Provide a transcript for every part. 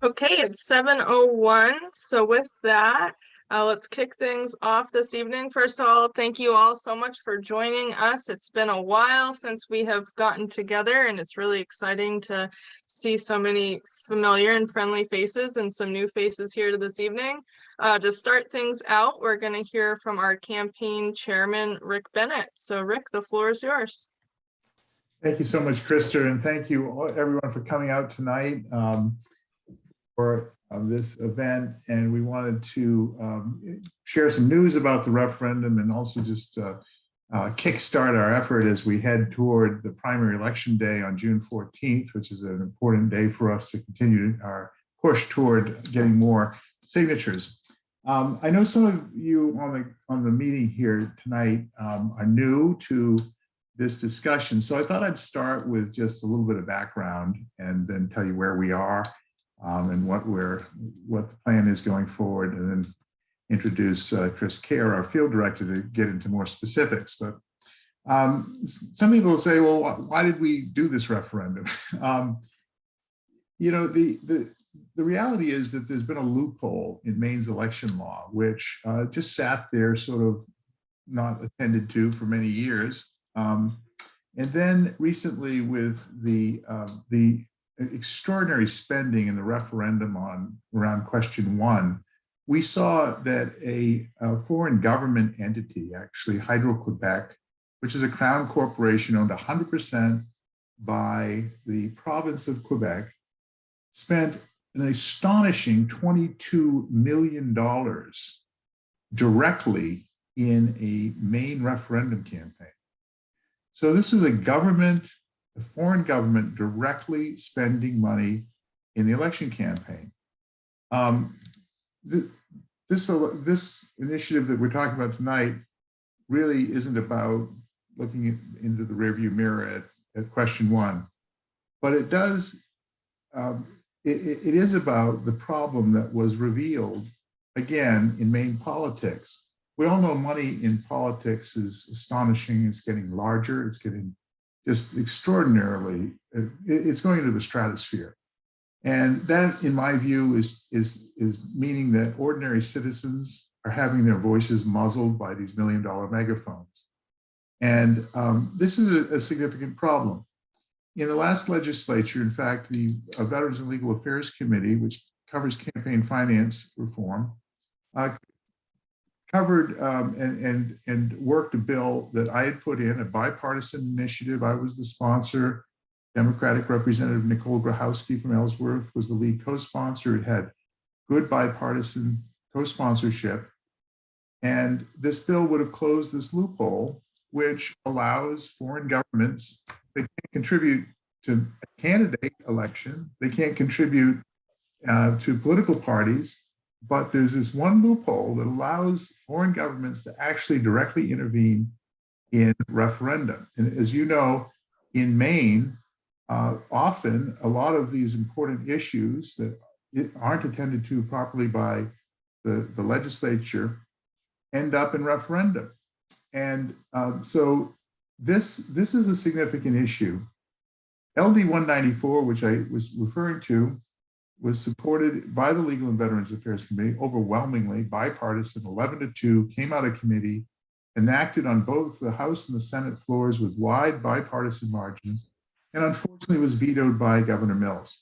Okay, it's 7:01. So with that, let's kick things off this evening. First of all, thank you all so much for joining us. It's been a while since we have gotten together, and it's really exciting to see so many familiar and friendly faces and some new faces here this evening. To start things out, we're going to hear from our campaign chairman, Rick Bennett. So Rick, the floor is yours. Thank you so much, Krista, and thank you everyone for coming out tonight for this event. And we wanted to share some news about the referendum and also just kickstart our effort as we head toward the primary election day on June 14th, which is an important day for us to continue our push toward getting more signatures. I know some of you on the meeting here tonight are new to this discussion. So I thought I'd start with just a little bit of background and then tell you where we are and what the plan is going forward, and then introduce Chris Kerr, our field director, to get into more specifics. But some people will say, well, why did we do this referendum? You know, the reality is that there's been a loophole in Maine's election law, which just sat there sort of not attended to for many years. And then recently, with the extraordinary spending in the referendum around question 1, we saw that a foreign government entity, actually Hydro-Quebec, which is a crown corporation owned 100% by the province of Quebec, spent an astonishing $22 million directly in a Maine referendum campaign. So this is a foreign government directly spending money in the election campaign. This initiative that we're talking about tonight really isn't about looking into the rearview mirror at question 1, but it does. It is about the problem that was revealed again in Maine politics. We all know money in politics is astonishing. It's getting larger. It's getting just extraordinarily, it's going into the stratosphere. And that, in my view, is meaning that ordinary citizens are having their voices muzzled by these million-dollar megaphones. And this is a significant problem. In the last legislature, in fact, the Veterans and Legal Affairs Committee, which covers campaign finance reform, covered and worked a bill that I had put in, a bipartisan initiative. I was the sponsor. Democratic Representative Nicole Grahowski from Ellsworth was the lead co-sponsor. It had good bipartisan co-sponsorship. And this bill would have closed this loophole, which allows foreign governments, they can't contribute to a candidate election, they can't contribute to political parties, but there's this one loophole that allows foreign governments to actually directly intervene in referendum. And as you know, in Maine, often a lot of these important issues that aren't attended to properly by the legislature end up in referendum. And so this is a significant issue. LD 194, which I was referring to, was supported by the Legal and Veterans Affairs Committee, overwhelmingly bipartisan, 11-2, came out of committee, enacted on both the House and the Senate floors with wide bipartisan margins, and unfortunately was vetoed by Governor Mills.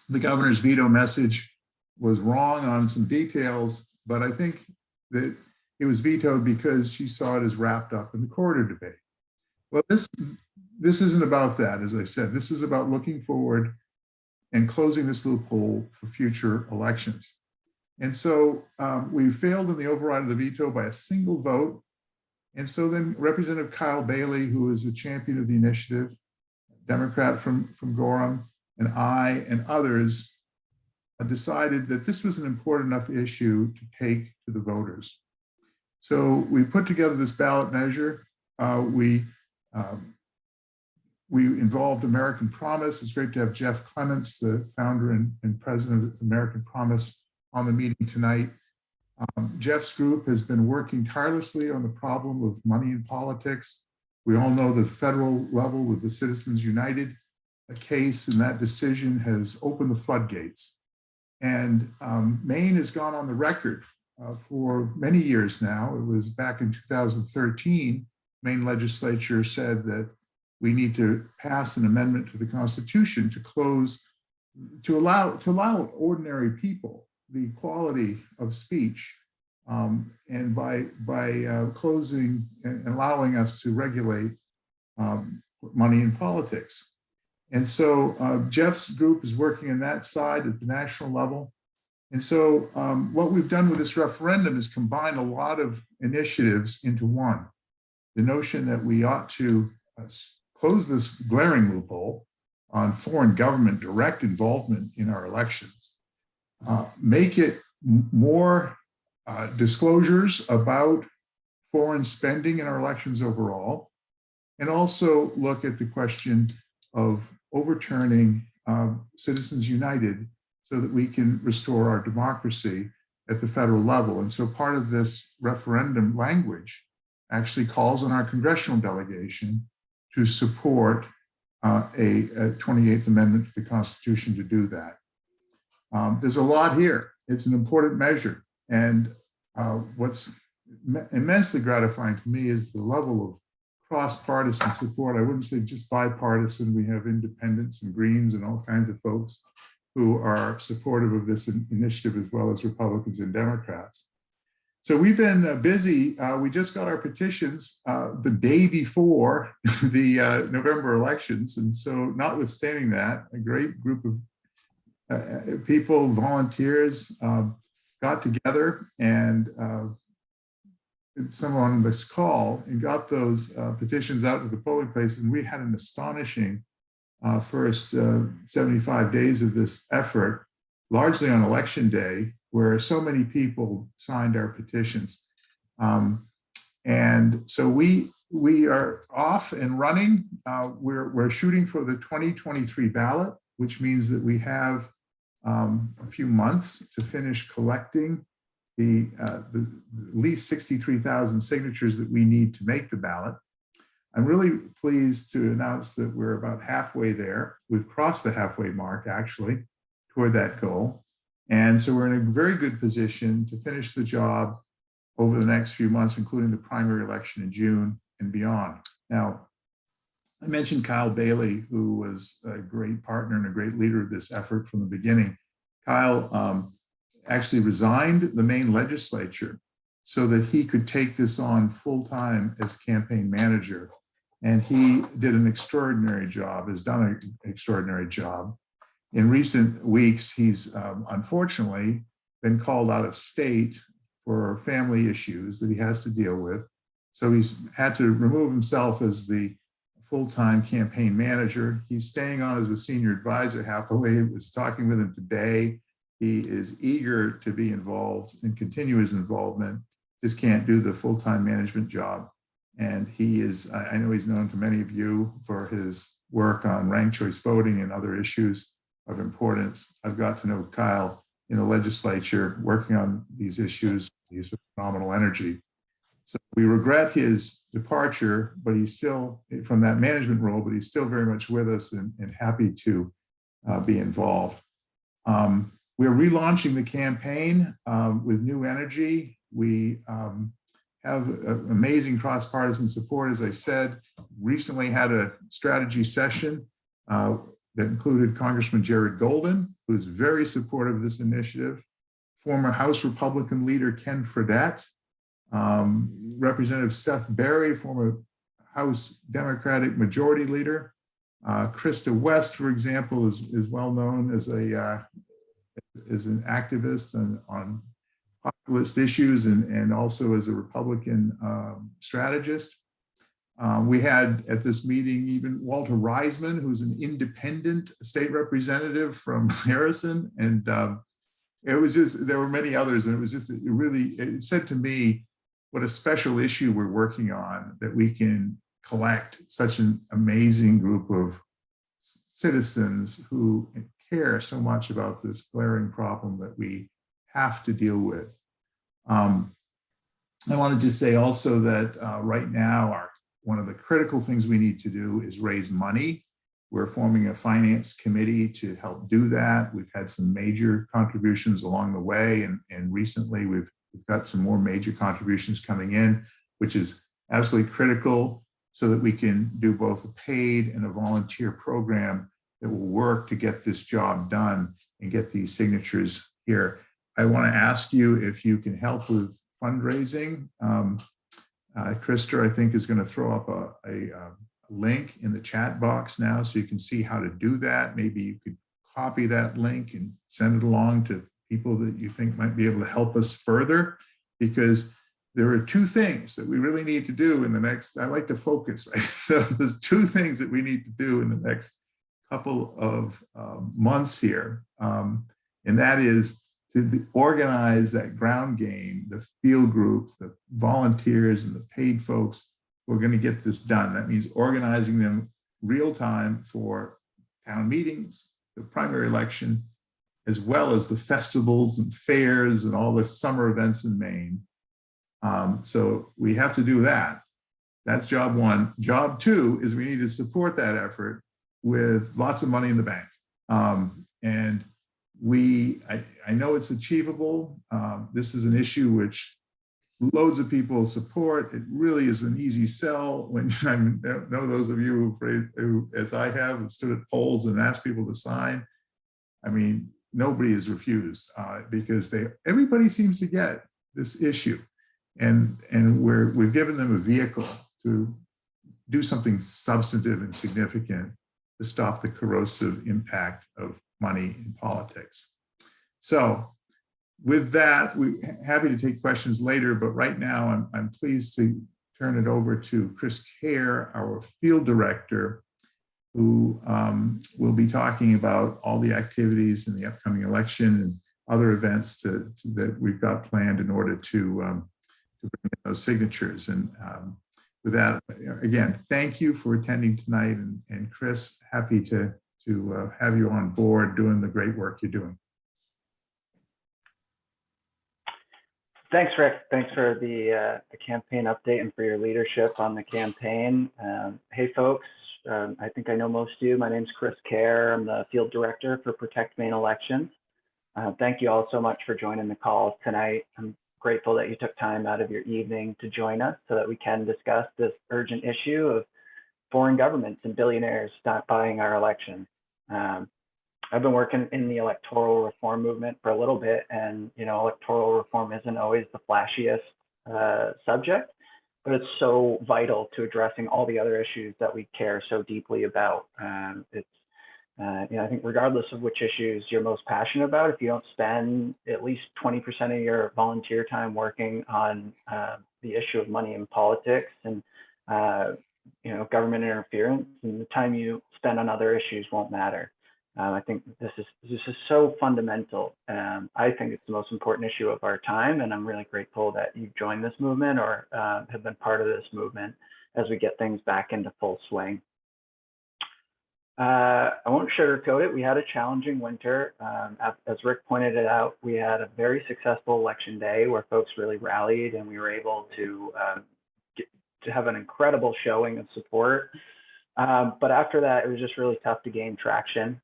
The governor's veto message was wrong on some details, but I think that it was vetoed because she saw it as wrapped up in the corridor debate. Well, this isn't about that, as I said. This is about looking forward and closing this loophole for future elections. And so we failed in the override of the veto by a single vote. And so then Representative Kyle Bailey, who is a champion of the initiative, Democrat from Gorham, and I and others decided that this was an important enough issue to take to the voters. So we put together this ballot measure. We involved American Promise. It's great to have Jeff Clements, the founder and president of American Promise, on the meeting tonight. Jeff's group has been working tirelessly on the problem of money in politics. We all know the federal level with the Citizens United case, and that decision has opened the floodgates. And Maine has gone on the record for many years now. It was back in 2013, Maine legislature said that we need to pass an amendment to the Constitution to allow ordinary people the equality of speech, and by closing and allowing us to regulate money in politics. And so Jeff's group is working on that side at the national level. And so what we've done with this referendum is combine a lot of initiatives into one. The notion that we ought to close this glaring loophole on foreign government direct involvement in our elections, make it more disclosures about foreign spending in our elections overall, and also look at the question of overturning Citizens United so that we can restore our democracy at the federal level. And so part of this referendum language actually calls on our congressional delegation to support a 28th Amendment to the Constitution to do that. There's a lot here. It's an important measure. And what's immensely gratifying to me is the level of cross-partisan support. I wouldn't say just bipartisan. We have independents and Greens and all kinds of folks who are supportive of this initiative, as well as Republicans and Democrats. So we've been busy. We just got our petitions the day before the November elections. And so notwithstanding that, a great group of people, volunteers, got together, and someone on this call, and got those petitions out to the polling places. And we had an astonishing first 75 days of this effort, largely on election day, where so many people signed our petitions. And so we are off and running. We're shooting for the 2023 ballot, which means that we have a few months to finish collecting the at least 63,000 signatures that we need to make the ballot. I'm really pleased to announce that we're about halfway there. We've crossed the halfway mark, actually, toward that goal. And so we're in a very good position to finish the job over the next few months, including the primary election in June and beyond. Now, I mentioned Kyle Bailey, who was a great partner and a great leader of this effort from the beginning. Kyle actually resigned the Maine legislature so that he could take this on full-time as campaign manager. And he did an extraordinary job, has done an extraordinary job. In recent weeks, he's unfortunately been called out of state for family issues that he has to deal with. So he's had to remove himself as the full-time campaign manager. He's staying on as a senior advisor happily. I was talking with him today. He is eager to be involved and continue his involvement, just can't do the full-time management job. And he is, I know he's known to many of you for his work on ranked choice voting and other issues of importance. I've got to know Kyle in the legislature working on these issues. He's a phenomenal energy. So we regret his departure, but he's still from that management role, but he's still very much with us and happy to be involved. We're relaunching the campaign with new energy. We have amazing cross-partisan support. As I said, recently had a strategy session that included Congressman Jared Golden, who's very supportive of this initiative, former House Republican leader Ken Fredette, Representative Seth Berry, former House Democratic Majority Leader. Krista West, for example, is well known as an activist on populist issues and also as a Republican strategist. We had at this meeting even Walter Reisman, who's an independent state representative from Harrison. And it was just, there were many others. And it was just it said to me what a special issue we're working on, that we can collect such an amazing group of citizens who care so much about this glaring problem that we have to deal with. I wanted to say also that right now, one of the critical things we need to do is raise money. We're forming a finance committee to help do that. We've had some major contributions along the way, and recently we've got some more major contributions coming in, which is absolutely critical so that we can do both a paid and a volunteer program that will work to get this job done and get these signatures here. I want to ask you if you can help with fundraising. Krista, I think, is going to throw up a link in the chat box now so you can see how to do that. Maybe you could copy that link and send it along to people that you think might be able to help us further, because there are two things that we really need to do in the next, I like to focus, right? So there's two things that we need to do in the next couple of months here. And that is to organize that ground game, the field groups, the volunteers and the paid folks who are going to get this done. That means organizing them real time for town meetings, the primary election, as well as the festivals and fairs and all the summer events in Maine. So we have to do that. That's job one. Job two is we need to support that effort with lots of money in the bank. And I know it's achievable. This is an issue which loads of people support. It really is an easy sell. When I know those of you who, as I have, stood at polls and asked people to sign, I mean, nobody is refused because everybody seems to get this issue. And we've given them a vehicle to do something substantive and significant to stop the corrosive impact of money in politics. So with that, we're happy to take questions later, but right now I'm pleased to turn it over to Chris Kerr, our field director, who will be talking about all the activities in the upcoming election and other events that we've got planned in order to bring in those signatures. And with that, again, thank you for attending tonight. And Chris, happy to have you on board doing the great work you're doing. Thanks, Rick. Thanks for the campaign update and for your leadership on the campaign. Hey, folks, I think I know most of you. My name's Chris Kerr. I'm the field director for Protect Maine Elections. Thank you all so much for joining the call tonight. I'm grateful that you took time out of your evening to join us so that we can discuss this urgent issue of foreign governments and billionaires not buying our elections. I've been working in the electoral reform movement for a little bit, and electoral reform isn't always the flashiest subject, but it's so vital to addressing all the other issues that we care so deeply about. I think regardless of which issues you're most passionate about, if you don't spend at least 20% of your volunteer time working on the issue of money in politics and government interference, and the time you spend on other issues won't matter. I think this is so fundamental. I think it's the most important issue of our time, and I'm really grateful that you've joined this movement or have been part of this movement as we get things back into full swing. I won't sugarcoat it. We had a challenging winter. As Rick pointed it out, we had a very successful election day where folks really rallied, and we were able to have an incredible showing of support. But after that, it was just really tough to gain traction.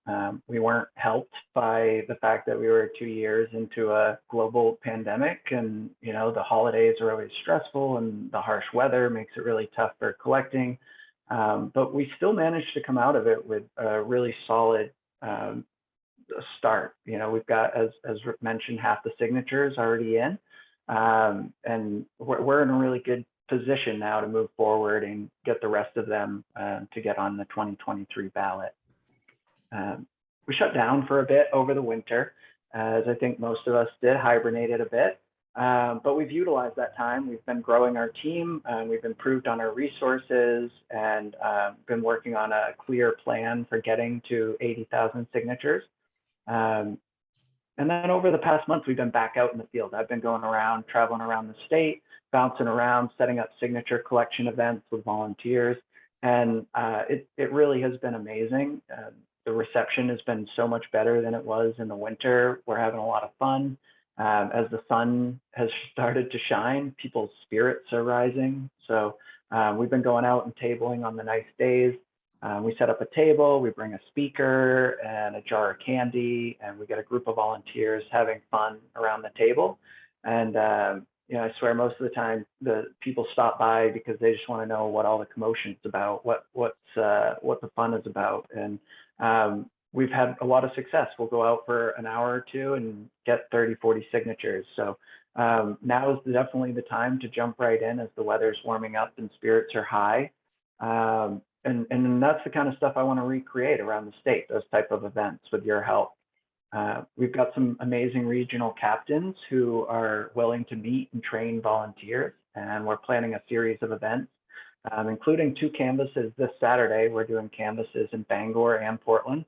We weren't helped by the fact that we were 2 years into a global pandemic, and the holidays are always stressful, and the harsh weather makes it really tough for collecting. But we still managed to come out of it with a really solid start. We've got, as Rick mentioned, half the signatures already in, and we're in a really good position now to move forward and get the rest of them to get on the 2023 ballot. We shut down for a bit over the winter, as I think most of us did, hibernated a bit. But we've utilized that time. We've been growing our team, we've improved on our resources, and been working on a clear plan for getting to 80,000 signatures. And then over the past month, we've been back out in the field. I've been going around, traveling around the state, bouncing around, setting up signature collection events with volunteers. And it really has been amazing. The reception has been so much better than it was in the winter. We're having a lot of fun. As the sun has started to shine, people's spirits are rising. So we've been going out and tabling on the nice days. We set up a table, we bring a speaker and a jar of candy, and we get a group of volunteers having fun around the table. And you know, I swear most of the time the people stop by because they just want to know what all the commotion's about, what the fun is about. And we've had a lot of success. We'll go out for an hour or two and get 30, 40 signatures. So now is definitely the time to jump right in as the weather's warming up and spirits are high. And that's the kind of stuff I want to recreate around the state, those type of events with your help. We've got some amazing regional captains who are willing to meet and train volunteers, and we're planning a series of events, including 2 canvases this Saturday. We're doing canvases in Bangor and Portland.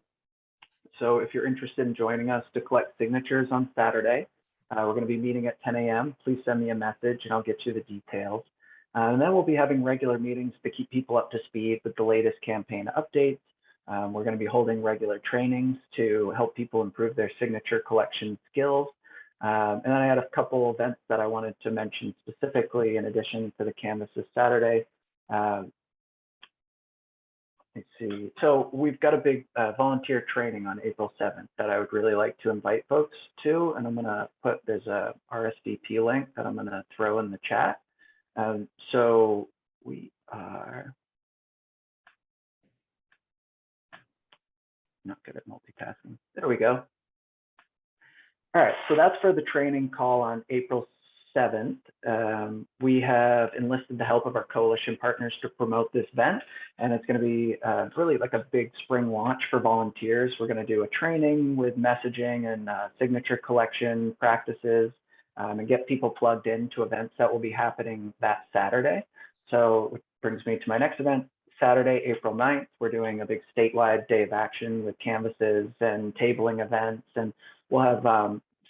So if you're interested in joining us to collect signatures on Saturday, we're going to be meeting at 10 a.m. Please send me a message and I'll get you the details. And then we'll be having regular meetings to keep people up to speed with the latest campaign updates. We're going to be holding regular trainings to help people improve their signature collection skills. And then I had a couple events that I wanted to mention specifically in addition to the canvas this Saturday. Let's see. So we've got a big volunteer training on April 7th that I would really like to invite folks to. And I'm going to put, there's a RSVP link that I'm going to throw in the chat. So we are not good at multitasking. There we go. All right, so that's for the training call on April 7th. We have enlisted the help of our coalition partners to promote this event, and it's going to be really like a big spring launch for volunteers. We're going to do a training with messaging and signature collection practices, and get people plugged into events that will be happening that Saturday. So which brings me to my next event, Saturday, April 9th. We're doing a big statewide day of action with canvases and tabling events, and we'll have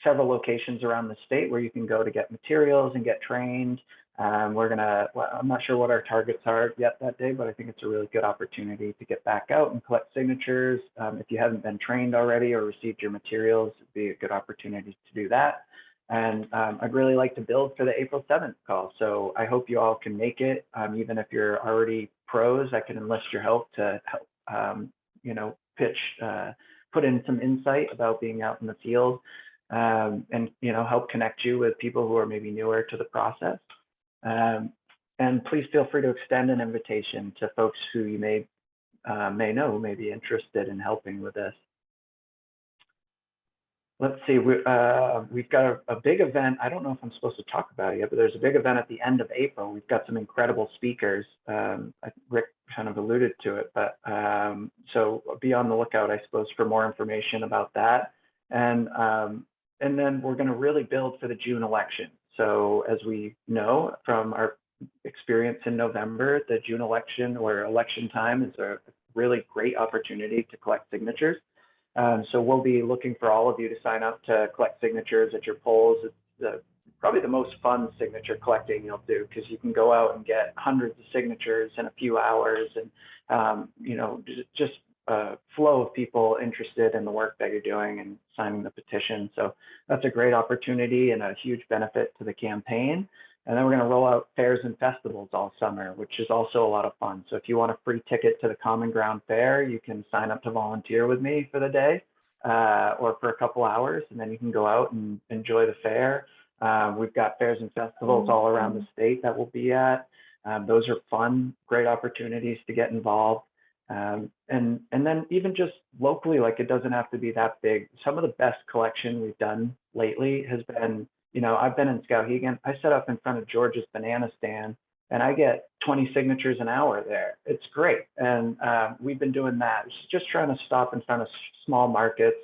several locations around the state where you can go to get materials and get trained. We're gonna, well, I'm not sure what our targets are yet that day, but I think it's a really good opportunity to get back out and collect signatures. If you haven't been trained already or received your materials, it'd be a good opportunity to do that. And I'd really like to build for the April 7th call. So I hope you all can make it. Even if you're already pros, I can enlist your help to help, you know, pitch, put in some insight about being out in the field, and, you know, help connect you with people who are maybe newer to the process. And please feel free to extend an invitation to folks who you may know who may be interested in helping with this. Let's see, we've got a big event. I don't know if I'm supposed to talk about it yet, but there's a big event at the end of April. We've got some incredible speakers. Rick kind of alluded to it, but so be on the lookout, I suppose, for more information about that. And then we're going to really build for the June election. So as we know from our experience in November, the June election or election time is a really great opportunity to collect signatures. So we'll be looking for all of you to sign up to collect signatures at your polls. It's probably the most fun signature collecting you'll do, because you can go out and get hundreds of signatures in a few hours, and you know, just a flow of people interested in the work that you're doing and signing the petition. So that's a great opportunity and a huge benefit to the campaign. And then we're going to roll out fairs and festivals all summer, which is also a lot of fun. So if you want a free ticket to the Common Ground Fair, you can sign up to volunteer with me for the day or for a couple hours, and then you can go out and enjoy the fair. We've got fairs and festivals all around the state that we'll be at. Those are fun, great opportunities to get involved. And then even just locally, like, it doesn't have to be that big. Some of the best collection we've done lately has been, you know, I've been in Skowhegan. I set up in front of George's banana stand and I get 20 signatures an hour there. It's great. And we've been doing that. It's just trying to stop in front of small markets.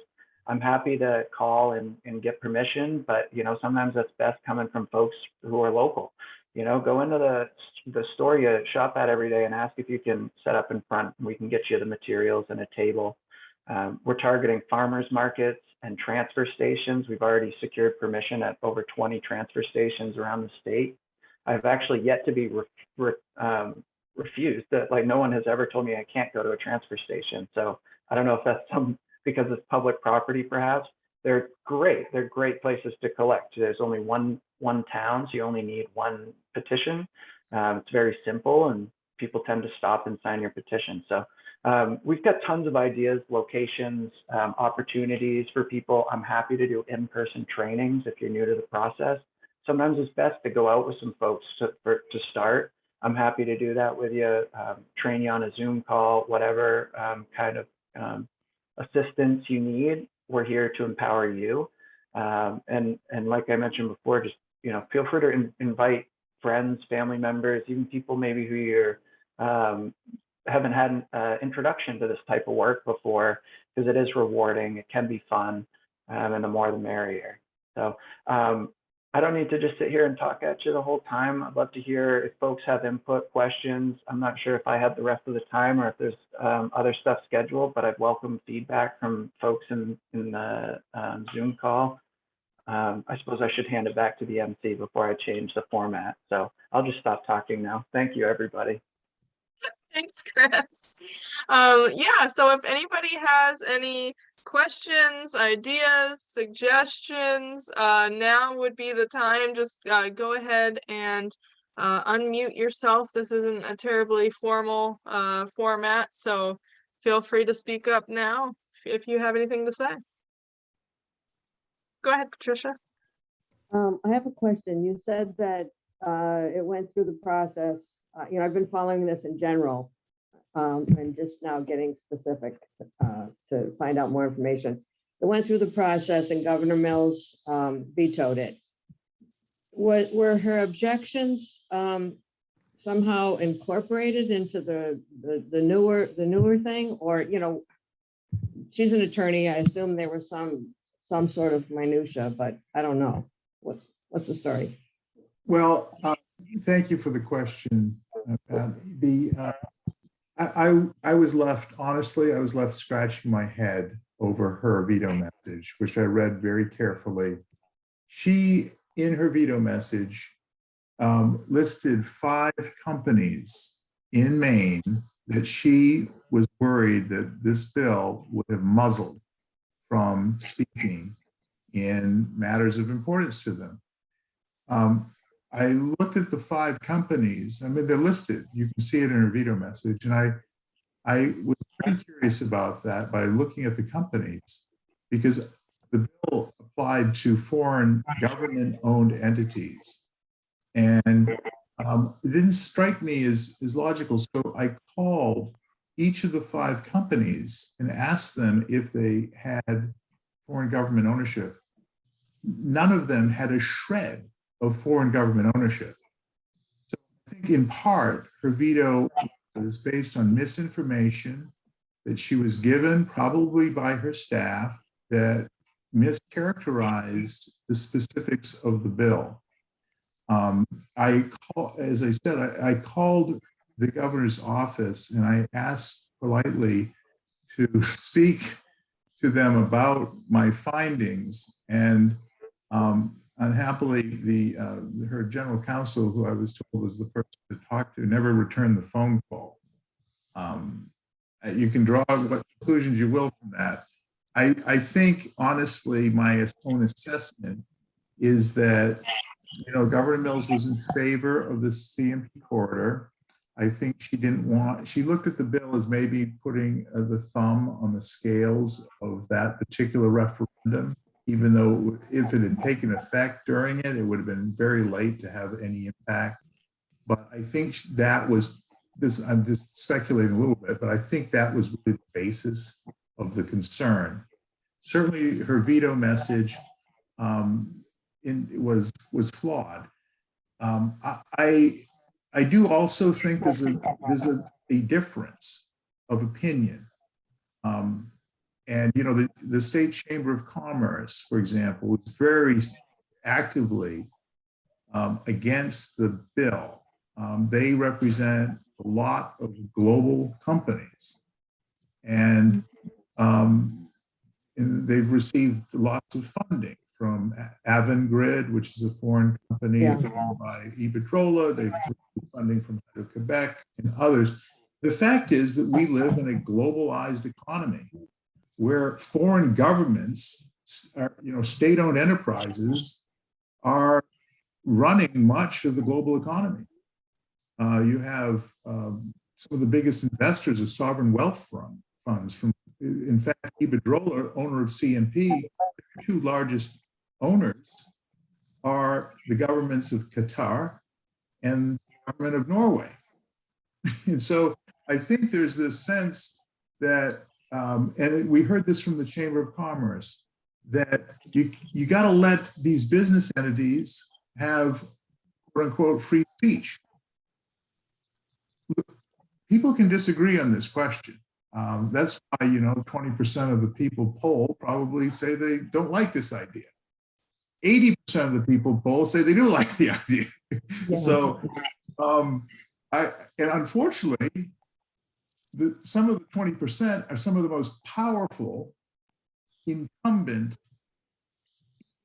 I'm happy to call and get permission, but, you know, sometimes that's best coming from folks who are local. You know, go into the store you shop at every day and ask if you can set up in front. We can get you the materials and a table. We're targeting farmers markets and transfer stations. We've already secured permission at over 20 transfer stations around the state. I've actually yet to be refused. That, like, no one has ever told me I can't go to a transfer station. So I don't know if that's because it's public property, perhaps. They're great. They're great places to collect. There's only one town, so you only need one petition. It's very simple, and people tend to stop and sign your petition. So we've got tons of ideas, locations, opportunities for people. I'm happy to do in-person trainings if you're new to the process. Sometimes it's best to go out with some folks to start. I'm happy to do that with you, train you on a Zoom call, whatever kind of assistance you need. We're here to empower you. And like I mentioned before, just feel free to invite friends, family members, even people maybe who you're haven't had an introduction to this type of work before, because it is rewarding. It can be fun, and the more the merrier. So I don't need to just sit here and talk at you the whole time. I'd love to hear if folks have input, questions. I'm not sure if I have the rest of the time or if there's other stuff scheduled, but I'd welcome feedback from folks in the Zoom call. I suppose I should hand it back to the MC before I change the format. So I'll just stop talking now. Thank you, everybody. Thanks, Chris. Yeah, so if anybody has any questions, ideas, suggestions, now would be the time. Just go ahead and unmute yourself. This isn't a terribly formal format, so feel free to speak up now if you have anything to say. Go ahead, Patricia. I have a question. You said that it went through the process. I've been following this in general and just now getting specific to find out more information. It went through the process and Governor Mills vetoed it. Were her objections somehow incorporated into the newer thing? Or, she's an attorney. I assume there was some sort of minutia, but I don't know. What's the story? Well, thank you for the question. I was left, honestly, I was left scratching my head over her veto message, which I read very carefully. She, in her veto message, listed 5 companies in Maine that she was worried that this bill would have muzzled from speaking in matters of importance to them. I looked at the 5 companies. I mean, they're listed. You can see it in her veto message. And I was pretty curious about that by looking at the companies, because the bill applied to foreign government-owned entities. And it didn't strike me as logical. So I called each of the 5 companies and asked them if they had foreign government ownership. None of them had a shred of foreign government ownership. So I think in part, her veto is based on misinformation that she was given, probably by her staff, that mischaracterized the specifics of the bill. As I said, I called the governor's office and I asked politely to speak to them about my findings, and unhappily, her general counsel, who I was told was the person to talk to, never returned the phone call. You can draw what conclusions you will from that. I think, honestly, my own assessment is that Governor Mills was in favor of the CMP corridor. I think she looked at the bill as maybe putting the thumb on the scales of that particular referendum, even though if it had taken effect during it, it would have been very late to have any impact. But I think that was this, I'm just speculating a little bit, but I think that was really the basis of the concern. Certainly her veto message was flawed. I do also think there's a difference of opinion. And the State Chamber of Commerce, for example, was very actively against the bill. They represent a lot of global companies, and they've received lots of funding from Avangrid, which is a foreign company, by Iberdrola. They've received funding from Quebec and others. The fact is that we live in a globalized economy where foreign governments, state-owned enterprises, are running much of the global economy. You have some of the biggest investors of sovereign wealth funds. From, in fact, Iberdrola, owner of CNP, the two largest owners are the governments of Qatar and the government of Norway. And so I think there's this sense that, and we heard this from the Chamber of Commerce, that you got to let these business entities have, quote unquote, free speech. People can disagree on this question. That's why, 20% of the people polled probably say they don't like this idea. 80% of the people polled say they do like the idea. Yeah. So, and unfortunately, some of the 20% are some of the most powerful incumbent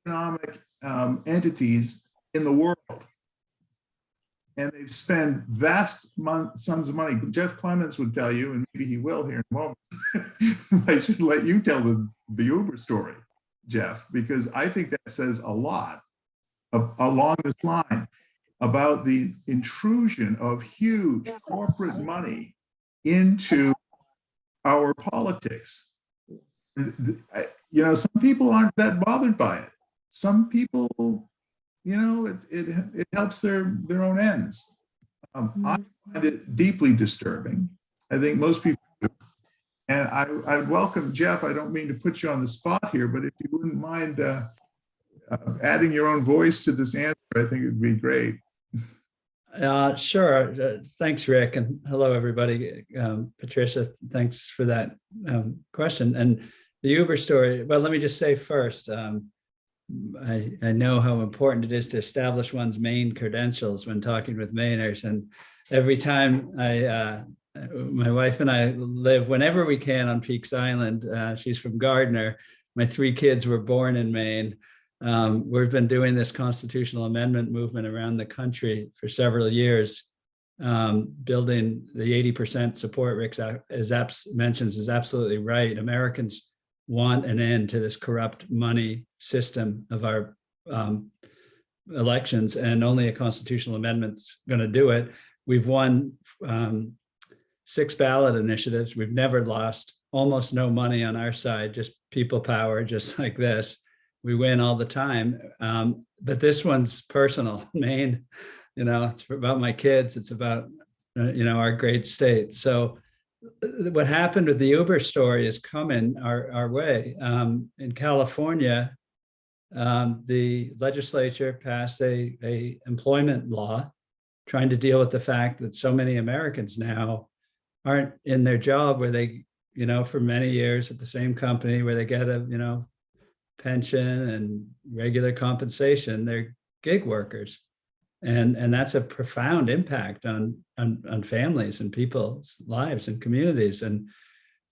economic entities in the world. And they've spent vast sums of money. Jeff Clements would tell you, and maybe he will here in a moment. I should let you tell the Uber story, Jeff, because I think that says a lot along this line about the intrusion of huge corporate money into our politics. Some people aren't that bothered by it. Some people, it helps their own ends. I find it deeply disturbing. I think most people do. And I welcome Jeff. I don't mean to put you on the spot here, but if you wouldn't mind adding your own voice to this answer, I think it would be great. Sure. Thanks, Rick. And hello, everybody. Patricia, thanks for that question. And the Uber story, well, let me just say first, I know how important it is to establish one's Maine credentials when talking with Mainers. And every time my wife and I live, whenever we can, on Peaks Island, she's from Gardner. My 3 kids were born in Maine. We've been doing this constitutional amendment movement around the country for several years, building the 80% support Rick mentions is absolutely right. Americans want an end to this corrupt money system of our elections, and only a constitutional amendment's going to do it. We've won 6 ballot initiatives. We've never lost, almost no money on our side, just people power, just like this. We win all the time. But this one's personal. Maine, it's about my kids. It's about, our great state. So what happened with the Uber story is coming our way. In California, the legislature passed a employment law trying to deal with the fact that so many Americans now aren't in their job where they, for many years at the same company where they get a, pension and regular compensation. They're gig workers. And that's a profound impact on families and people's lives and communities. And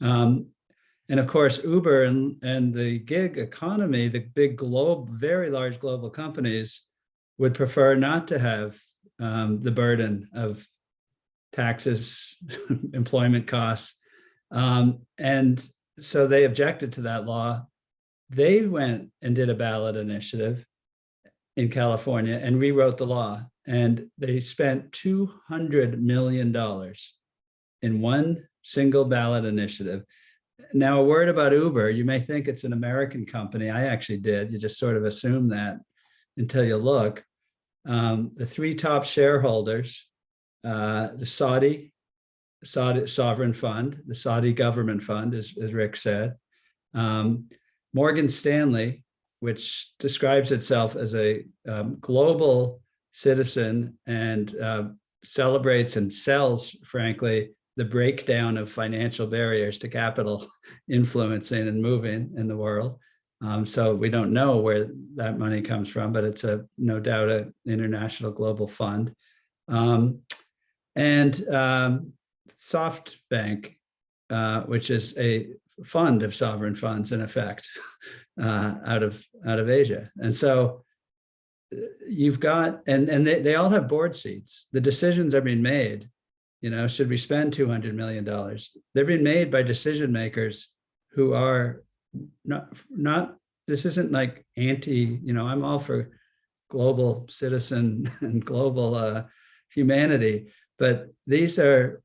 of course, Uber and the gig economy, the big very large global companies would prefer not to have the burden of taxes, employment costs. And so they objected to that law. They went and did a ballot initiative in California and rewrote the law. And they spent $200 million in one single ballot initiative. Now, a word about Uber. You may think it's an American company. I actually did. You just sort of assume that until you look. The 3 top shareholders, the Saudi sovereign fund, the Saudi government fund, as Rick said, Morgan Stanley, which describes itself as a global citizen and celebrates and sells, frankly, the breakdown of financial barriers to capital influencing and moving in the world. So we don't know where that money comes from, but it's no doubt an international global fund. And SoftBank, which is a fund of sovereign funds in effect out of Asia. And so you've got, and they all have board seats. The decisions are being made, should we spend $200 million? They're being made by decision makers who are not, this isn't like I'm all for global citizen and global humanity, but these are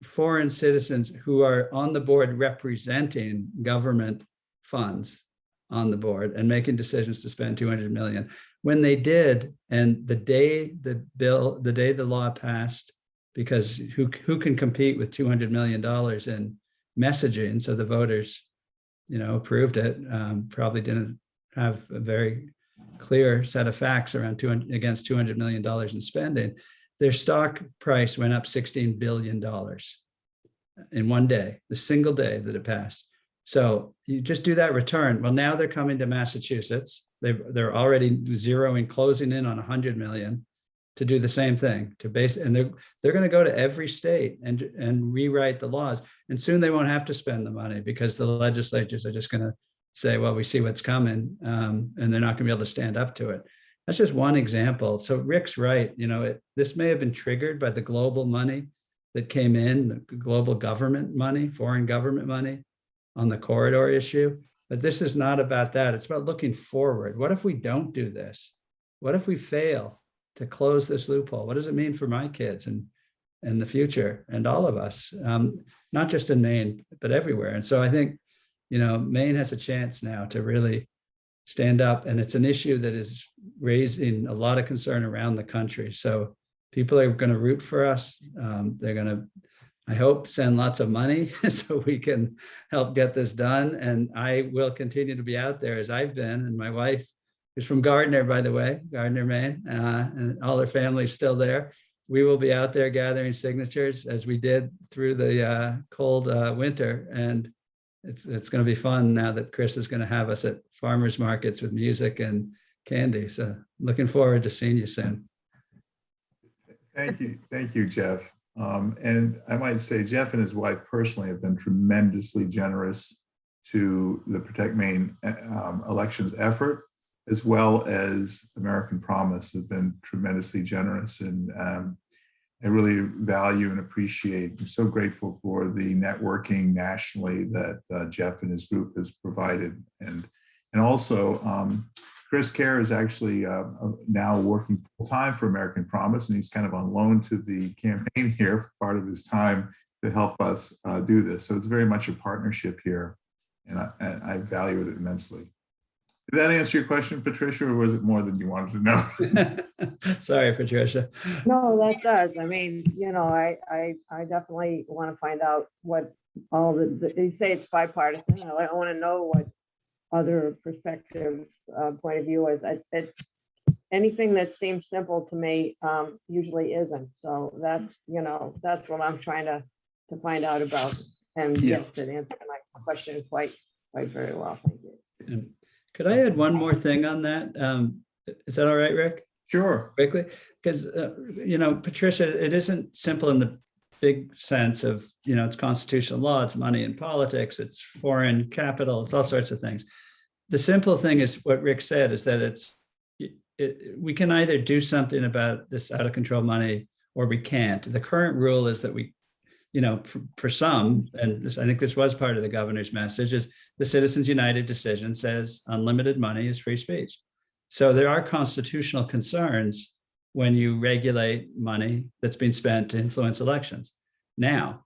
foreign citizens who are on the board representing government funds on the board and making decisions to spend 200 million. When they did, and the day the law passed, because who can compete with $200 million in messaging? So the voters, approved it. Probably didn't have a very clear set of facts around against $200 million in spending. Their stock price went up $16 billion in one day, the single day that it passed. So you just do that return. Well, now they're coming to Massachusetts. They're already closing in on 100 million to do the same thing, and they're going to go to every state and rewrite the laws. And soon they won't have to spend the money because the legislatures are just going to say, well, we see what's coming, and they're not going to be able to stand up to it. That's just one example. So Rick's right. This may have been triggered by the global money that came in, the global government money, foreign government money on the corridor issue. But this is not about that. It's about looking forward. What if we don't do this? What if we fail to close this loophole? What does it mean for my kids and the future and all of us, not just in Maine, but everywhere? And so I think, Maine has a chance now to really stand up, and it's an issue that is raising a lot of concern around the country. So people are going to root for us. They're going to, I hope, send lots of money so we can help get this done. And I will continue to be out there as I've been. And my wife is from Gardner, by the way, Gardner, Maine, and all her family's still there. We will be out there gathering signatures as we did through the cold winter. And it's going to be fun now that Chris is going to have us at farmers markets with music and candy. So looking forward to seeing you soon. Thank you, Jeff. And I might say Jeff and his wife personally have been tremendously generous to the Protect Maine elections effort, as well as American Promise have been tremendously generous. And I really value and appreciate, I'm so grateful for the networking nationally that Jeff and his group has provided. And also, Chris Kerr is actually now working full-time for American Promise, and he's kind of on loan to the campaign here for part of his time to help us do this. So it's very much a partnership here, and I value it immensely. Did that answer your question, Patricia, or was it more than you wanted to know? Sorry, Patricia. No, that does. I mean, I definitely want to find out what all you say it's bipartisan. I want to know what other perspective point of view is. Anything that seems simple to me usually isn't. So that's what I'm trying to find out about. And yes, that answered my question quite very well. Thank you. And could I add one more thing on that? Is that all right, Rick? Sure. Quickly, because Patricia, it isn't simple in the big sense of it's constitutional law, it's money in politics, it's foreign capital, it's all sorts of things. The simple thing is what Rick said, is that we can either do something about this out of control money or we can't. The current rule is that we, for some, and I think this was part of the governor's message, is the Citizens United decision says unlimited money is free speech. So there are constitutional concerns when you regulate money that's being spent to influence elections. Now,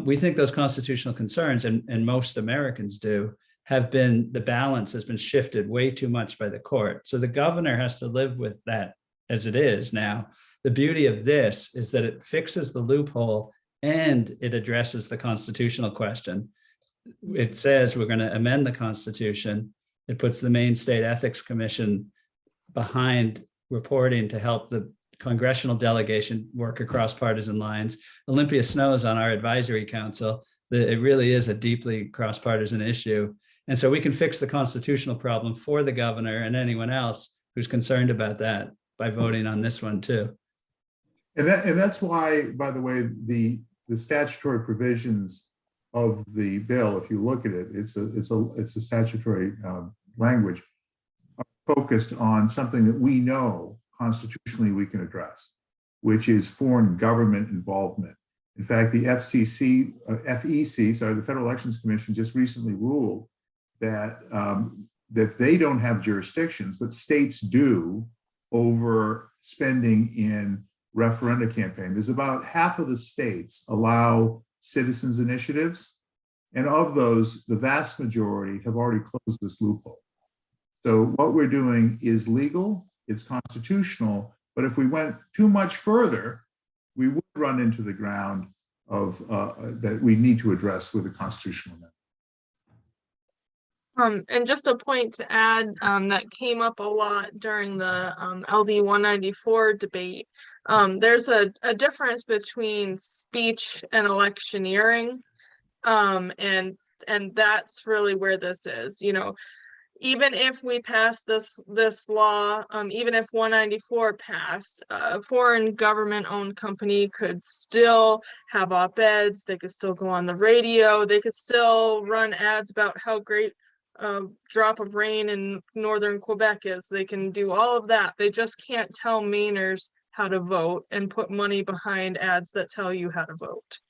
we think those constitutional concerns, and most Americans do, the balance has been shifted way too much by the court. So the governor has to live with that as it is now. The beauty of this is that it fixes the loophole and it addresses the constitutional question. It says we're going to amend the Constitution. It puts the Maine State Ethics Commission behind reporting to help the congressional delegation work across partisan lines. Olympia Snow is on our advisory council. It really is a deeply cross-partisan issue. And so we can fix the constitutional problem for the governor and anyone else who's concerned about that by voting on this one too. And that's why, by the way, the statutory provisions of the bill, if you look at it, it's a statutory language focused on something that we know constitutionally we can address, which is foreign government involvement. In fact, the FEC, the Federal Elections Commission, just recently ruled that that they don't have jurisdictions, but states do, over spending in referenda campaign. There's about half of the states allow citizens initiatives. And of those, the vast majority have already closed this loophole. So what we're doing is legal, it's constitutional, but if we went too much further, we would run into the ground of that we need to address with a constitutional amendment. And just a point to add, that came up a lot during the LD 194 debate. There's a difference between speech and electioneering. And that's really where this is. You know, even if we pass this law, even if 194 passed, a foreign government-owned company could still have op-eds, they could still go on the radio, they could still run ads about how great a drop of rain in northern Quebec is. They can do all of that. They just can't tell Mainers how to vote and put money behind ads that tell you how to vote.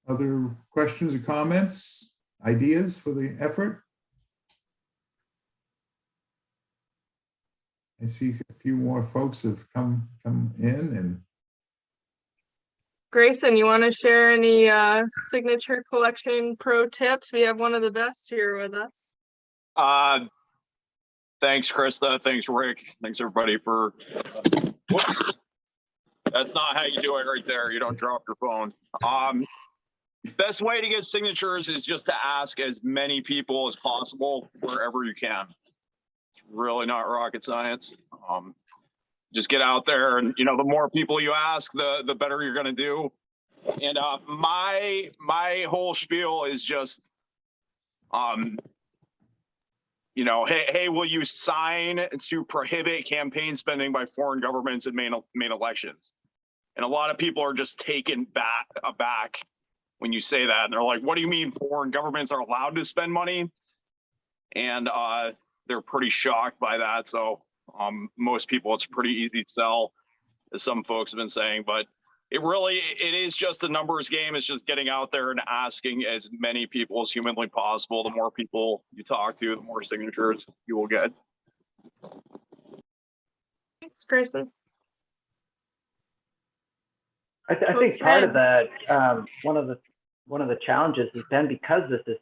Other questions or comments, ideas for the effort? I see a few more folks have come in. And Grayson, you want to share any signature collection pro tips? We have one of the best here with us. Thanks, Krista. Thanks, Rick. Thanks, everybody, for. Whoops. That's not how you do it right there. You don't drop your phone. Best way to get signatures is just to ask as many people as possible wherever you can. It's really not rocket science. Just get out there, and the more people you ask, the better you're going to do. And my whole spiel is just, hey, will you sign to prohibit campaign spending by foreign governments in Maine elections? And a lot of people are just taken aback when you say that, and they're like, what do you mean foreign governments are allowed to spend money? And they're pretty shocked by that. So most people, it's pretty easy to sell, as some folks have been saying, but it is just a numbers game. It's just getting out there and asking as many people as humanly possible. The more people you talk to, the more signatures you will get. Thanks, Grayson. I think part of that, one of the challenges has been, because this is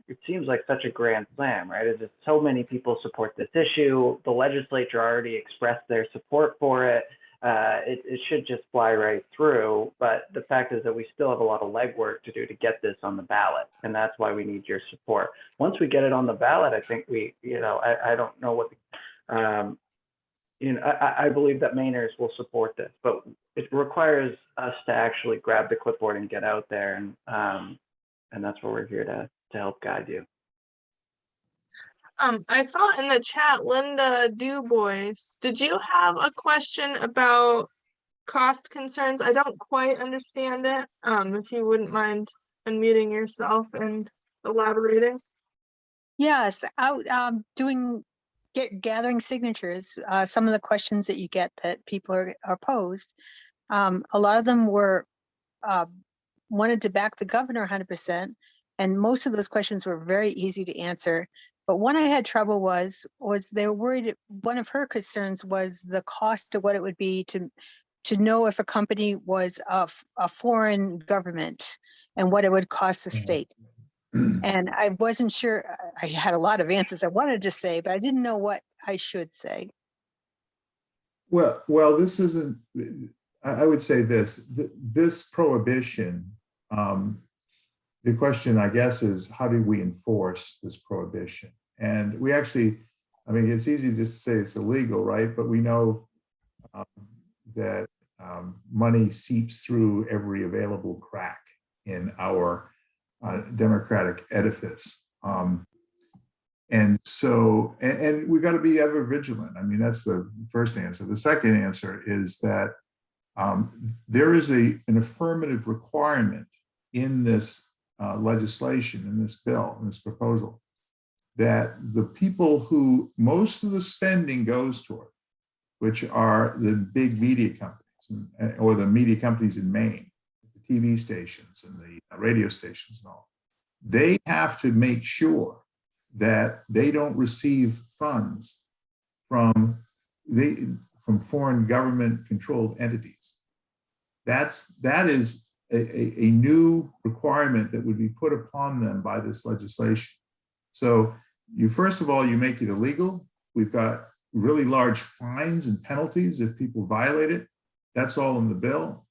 it seems like such a grand slam, right? Is that so many people support this issue. The legislature already expressed their support for it. It should just fly right through. But the fact is that we still have a lot of legwork to do to get this on the ballot. And that's why we need your support. Once we get it on the ballot, I think I don't know what, I believe that Mainers will support this, but it requires us to actually grab the clipboard and get out there. And that's where we're here to help guide you. I saw in the chat, Linda Dubois, did you have a question about cost concerns? I don't quite understand it. If you wouldn't mind unmuting yourself and elaborating. Yes, out gathering signatures. Some of the questions that you get that people are posed, a lot of them were wanted to back the governor 100%, and most of those questions were very easy to answer. But one I had trouble was they were worried. One of her concerns was the cost of what it would be to know if a company was a foreign government and what it would cost the state. And I wasn't sure. I had a lot of answers I wanted to say, but I didn't know what I should say. Well, this isn't. I would say this prohibition. The question, I guess, is how do we enforce this prohibition? And we actually, it's easy just to say it's illegal, right? But we know that money seeps through every available crack in our democratic edifice. And so, and we've got to be ever vigilant. That's the first answer. The second answer is that there is an affirmative requirement in this legislation, in this bill, in this proposal, that the people who most of the spending goes toward, which are the big media companies or the media companies in Maine, the TV stations and the radio stations and all, they have to make sure that they don't receive funds from from foreign government controlled entities. That is a new requirement that would be put upon them by this legislation. So first of all, you make it illegal. We've got really large fines and penalties if people violate it. That's all in the bill.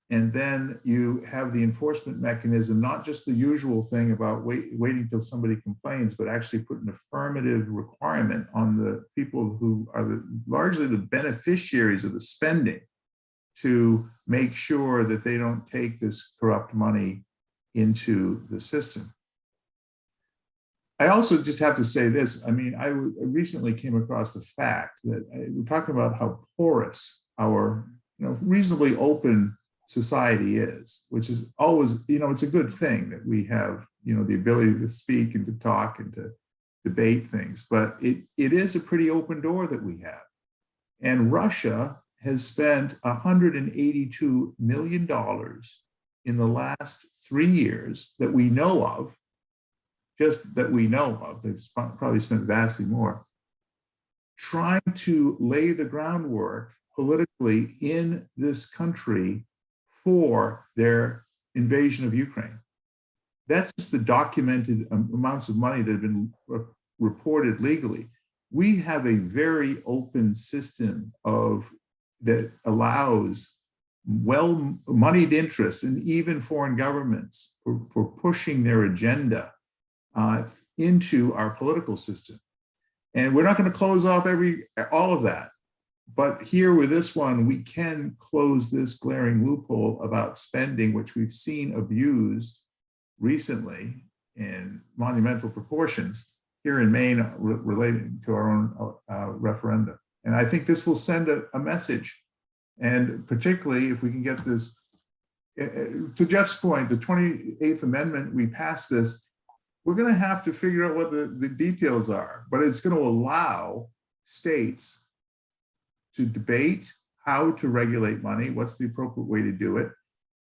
And then you have the enforcement mechanism, not just the usual thing about waiting till somebody complains, but actually put an affirmative requirement on the people who are largely the beneficiaries of the spending to make sure that they don't take this corrupt money into the system. I also just have to say this. I mean, I recently came across the fact that we're talking about how porous our reasonably open society is, which is always, it's a good thing that we have, the ability to speak and to talk and to debate things, but it is a pretty open door that we have. And Russia has spent $182 million in the last 3 years that we know of, just that we know of. They've probably spent vastly more, trying to lay the groundwork politically in this country for their invasion of Ukraine. That's just the documented amounts of money that have been reported legally. We have a very open system that allows well-moneyed interests and even foreign governments for pushing their agenda into our political system. And we're not going to close off all of that. But here with this one, we can close this glaring loophole about spending, which we've seen abused recently in monumental proportions here in Maine relating to our own referenda. And I think this will send a message. And particularly if we can get this, to Jeff's point, the 28th Amendment, we passed this, we're going to have to figure out what the details are, but it's going to allow states to debate how to regulate money, what's the appropriate way to do it,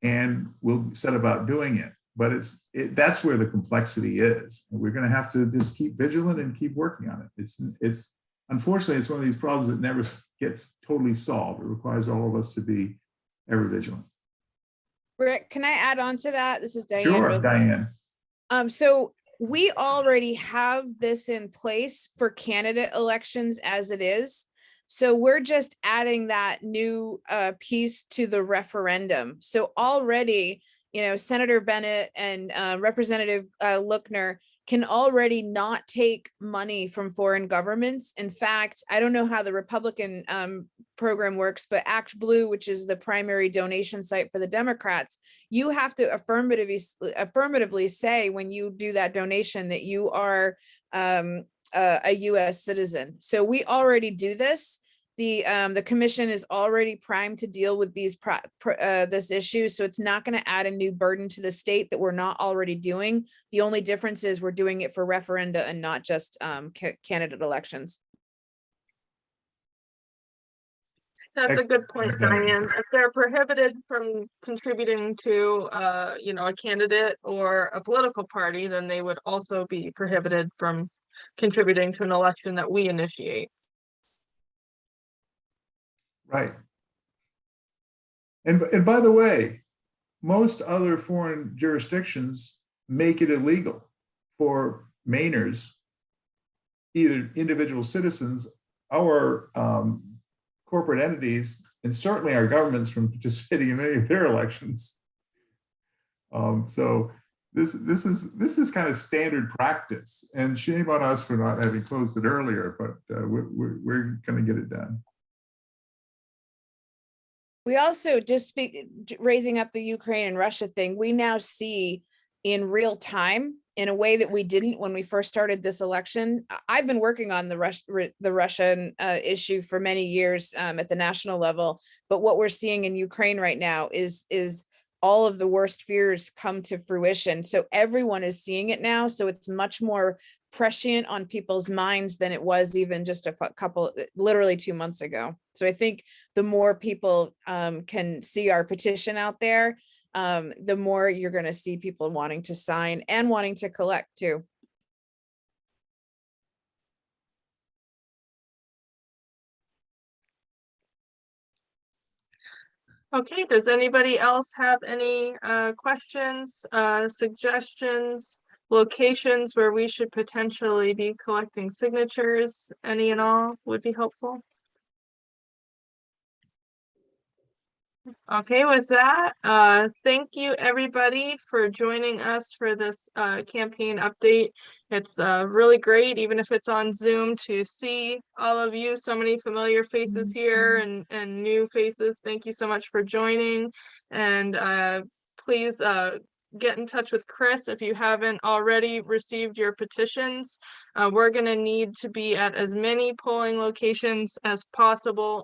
and we'll set about doing it. But that's where the complexity is. And we're going to have to just keep vigilant and keep working on it. It's unfortunately, it's one of these problems that never gets totally solved. It requires all of us to be ever vigilant. Rick, can I add on to that? This is Diane. Sure, Diane. So we already have this in place for candidate elections as it is. So we're just adding that new piece to the referendum. So already, Senator Bennett and Representative Lookner can already not take money from foreign governments. In fact, I don't know how the Republican program works, but Act Blue, which is the primary donation site for the Democrats, you have to affirmatively say when you do that donation that you are a U.S. citizen. So we already do this. The commission is already primed to deal with this issue, so it's not going to add a new burden to the state that we're not already doing. The only difference is we're doing it for referenda and not just candidate elections. That's a good point, Diane. If they're prohibited from contributing to, a candidate or a political party, then they would also be prohibited from contributing to an election that we initiate. Right. And by the way, most other foreign jurisdictions make it illegal for Mainers, either individual citizens or corporate entities, and certainly our governments, from participating in any of their elections. So this is kind of standard practice, and shame on us for not having closed it earlier, but we're going to get it done. We also raising up the Ukraine and Russia thing, we now see in real time in a way that we didn't when we first started this election. I've been working on the Russian issue for many years at the national level, but what we're seeing in Ukraine right now is all of the worst fears come to fruition. So everyone is seeing it now. So it's much more prescient on people's minds than it was even just literally 2 months ago. So I think the more people can see our petition out there, the more you're going to see people wanting to sign and wanting to collect too. Okay, does anybody else have any questions, suggestions, locations where we should potentially be collecting signatures? Any and all would be helpful. Okay, with that, thank you everybody for joining us for this campaign update. It's really great, even if it's on Zoom, to see all of you, so many familiar faces here and new faces. Thank you so much for joining. And please get in touch with Chris if you haven't already received your petitions. We're going to need to be at as many polling locations as possible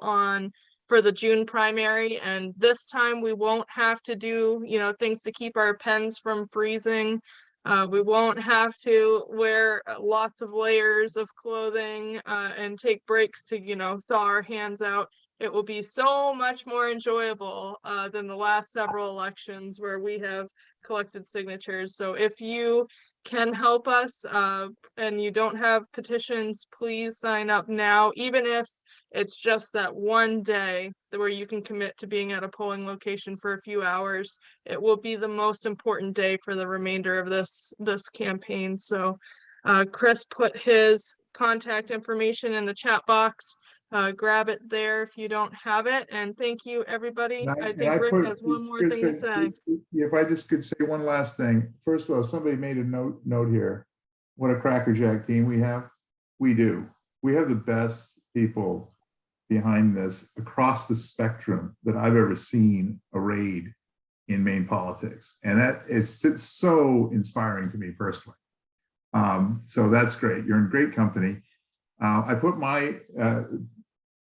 for the June primary, and this time we won't have to do, things to keep our pens from freezing. We won't have to wear lots of layers of clothing and take breaks to, thaw our hands out. It will be so much more enjoyable than the last several elections where we have collected signatures. So if you can help us and you don't have petitions, please sign up now, even if it's just that one day where you can commit to being at a polling location for a few hours. It will be the most important day for the remainder of this campaign. So Chris put his contact information in the chat box. Grab it there if you don't have it. And thank you, everybody. I think Rick has one more thing to say. If I just could say one last thing. First of all, somebody made a note here. What a crackerjack team we have. We do. We have the best people behind this across the spectrum that I've ever seen arrayed in Maine politics. And that it's so inspiring to me personally. So that's great. You're in great company. I put my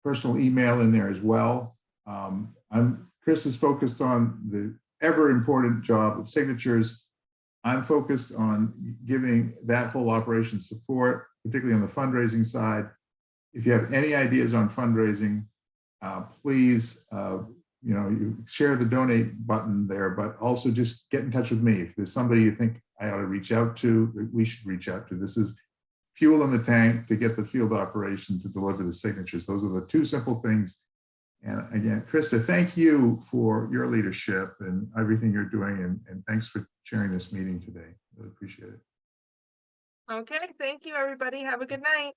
personal email in there as well. Chris is focused on the ever important job of signatures. I'm focused on giving that whole operation support, particularly on the fundraising side. If you have any ideas on fundraising, please, you share the donate button there, but also just get in touch with me. If there's somebody you think I ought to reach out to, that we should reach out to. This is fuel in the tank to get the field operation to deliver the signatures. Those are the two simple things. And again, Krista, thank you for your leadership and everything you're doing. And thanks for sharing this meeting today. Really appreciate it. Okay, thank you, everybody. Have a good night.